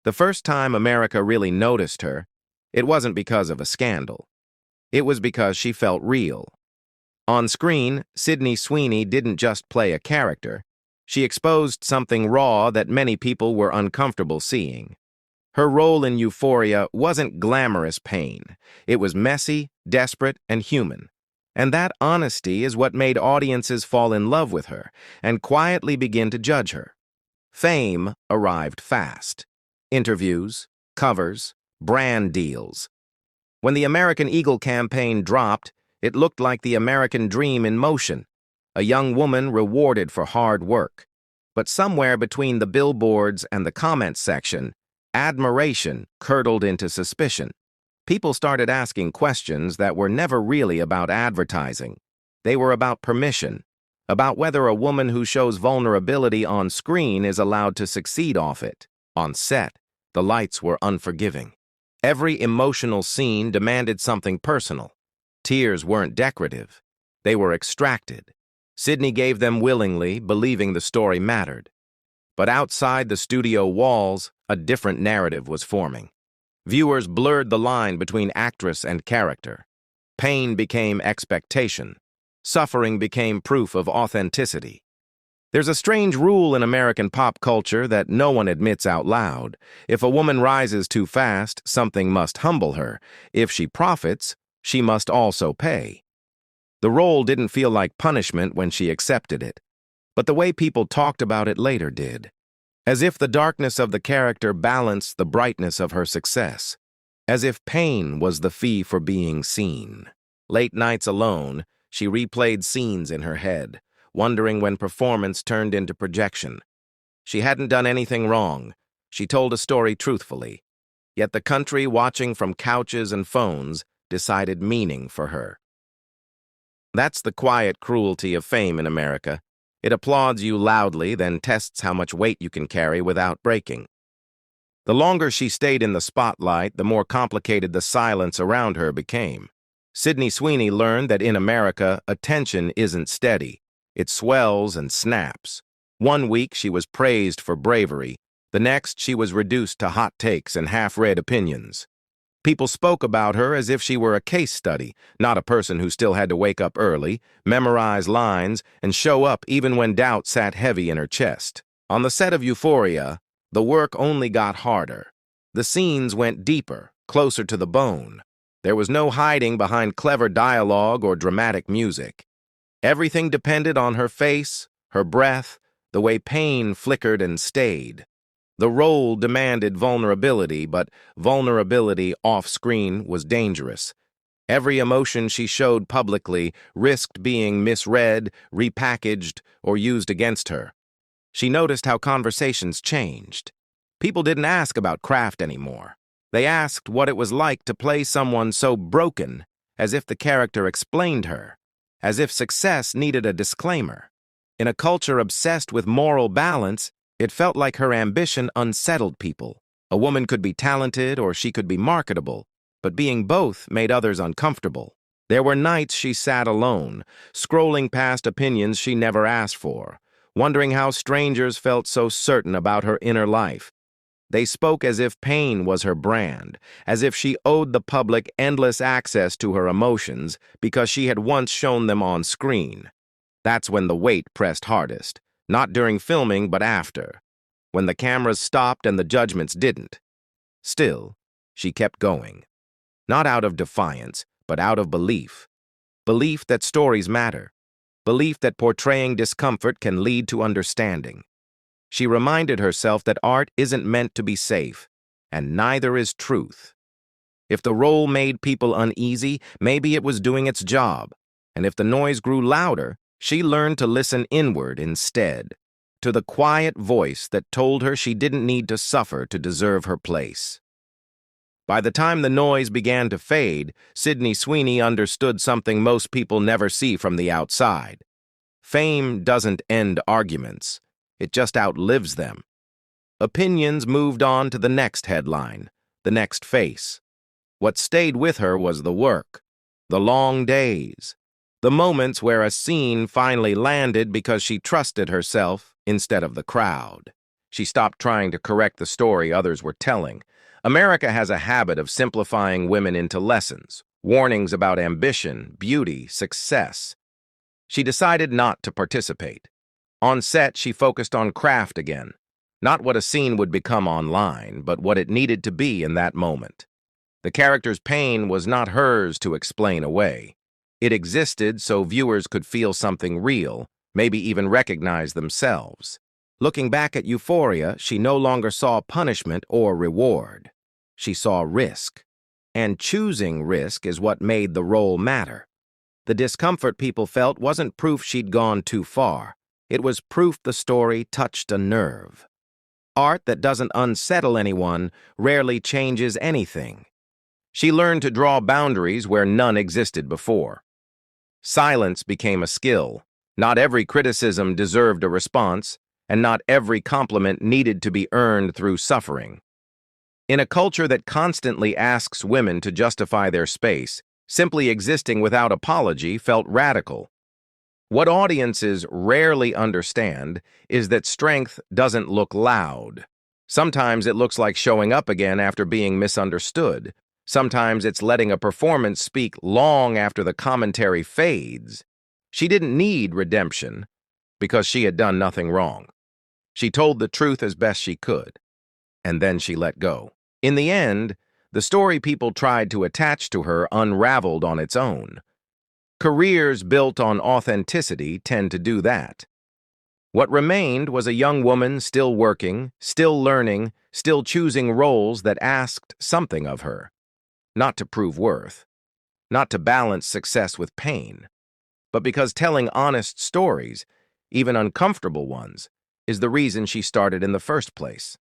The first time America really noticed her, it wasn't because of a scandal. It was because she felt real. On screen, Sydney Sweeney didn't just play a character. She exposed something raw that many people were uncomfortable seeing. Her role in Euphoria wasn't glamorous pain. It was messy, desperate, and human. And that honesty is what made audiences fall in love with her and quietly begin to judge her. Fame arrived fast. Interviews, covers, brand deals. When the American Eagle campaign dropped, it looked like the American dream in motion, a young woman rewarded for hard work. But somewhere between the billboards and the comments section, admiration curdled into suspicion. People started asking questions that were never really about advertising. They were about permission, about whether a woman who shows vulnerability on screen is allowed to succeed off it. On set, the lights were unforgiving. Every emotional scene demanded something personal. Tears weren't decorative. They were extracted. Sydney gave them willingly, believing the story mattered. But outside the studio walls, a different narrative was forming. Viewers blurred the line between actress and character. Pain became expectation. Suffering became proof of authenticity. There's a strange rule in American pop culture that no one admits out loud. If a woman rises too fast, something must humble her. If she profits, she must also pay. The role didn't feel like punishment when she accepted it, but the way people talked about it later did. As if the darkness of the character balanced the brightness of her success. As if pain was the fee for being seen. Late nights alone, she replayed scenes in her head, wondering when performance turned into projection. She hadn't done anything wrong. She told a story truthfully. Yet the country, watching from couches and phones, decided meaning for her. That's the quiet cruelty of fame in America. It applauds you loudly, then tests how much weight you can carry without breaking. The longer she stayed in the spotlight, the more complicated the silence around her became. Sydney Sweeney learned that in America, attention isn't steady. It swells and snaps. One week she was praised for bravery. The next she was reduced to hot takes and half-read opinions. People spoke about her as if she were a case study, not a person who still had to wake up early, memorize lines, and show up even when doubt sat heavy in her chest. On the set of Euphoria, the work only got harder. The scenes went deeper, closer to the bone. There was no hiding behind clever dialogue or dramatic music. Everything depended on her face, her breath, the way pain flickered and stayed. The role demanded vulnerability, but vulnerability off-screen was dangerous. Every emotion she showed publicly risked being misread, repackaged, or used against her. She noticed how conversations changed. People didn't ask about craft anymore. They asked what it was like to play someone so broken, as if the character explained her, as if success needed a disclaimer. In a culture obsessed with moral balance, it felt like her ambition unsettled people. A woman could be talented or she could be marketable, but being both made others uncomfortable. There were nights she sat alone, scrolling past opinions she never asked for, wondering how strangers felt so certain about her inner life. They spoke as if pain was her brand, as if she owed the public endless access to her emotions because she had once shown them on screen. That's when the weight pressed hardest. Not during filming, but after, when the cameras stopped and the judgments didn't. Still, she kept going. Not out of defiance, but out of belief. Belief that stories matter. Belief that portraying discomfort can lead to understanding. She reminded herself that art isn't meant to be safe, and neither is truth. If the role made people uneasy, maybe it was doing its job, and if the noise grew louder, she learned to listen inward instead, to the quiet voice that told her she didn't need to suffer to deserve her place. By the time the noise began to fade, Sydney Sweeney understood something most people never see from the outside. Fame doesn't end arguments. It just outlives them. Opinions moved on to the next headline, the next face. What stayed with her was the work, the long days, the moments where a scene finally landed because she trusted herself instead of the crowd. She stopped trying to correct the story others were telling. America has a habit of simplifying women into lessons, warnings about ambition, beauty, success. She decided not to participate. On set, she focused on craft again. Not what a scene would become online, but what it needed to be in that moment. The character's pain was not hers to explain away. It existed so viewers could feel something real, maybe even recognize themselves. Looking back at Euphoria, she no longer saw punishment or reward. She saw risk. And choosing risk is what made the role matter. The discomfort people felt wasn't proof she'd gone too far. It was proof the story touched a nerve. Art that doesn't unsettle anyone rarely changes anything. She learned to draw boundaries where none existed before. Silence became a skill. Not every criticism deserved a response, and not every compliment needed to be earned through suffering. In a culture that constantly asks women to justify their space, simply existing without apology felt radical. What audiences rarely understand is that strength doesn't look loud. Sometimes it looks like showing up again after being misunderstood. Sometimes it's letting a performance speak long after the commentary fades. She didn't need redemption because she had done nothing wrong. She told the truth as best she could, and then she let go. In the end, the story people tried to attach to her unraveled on its own. Careers built on authenticity tend to do that. What remained was a young woman still working, still learning, still choosing roles that asked something of her. Not to prove worth, not to balance success with pain, but because telling honest stories, even uncomfortable ones, is the reason she started in the first place.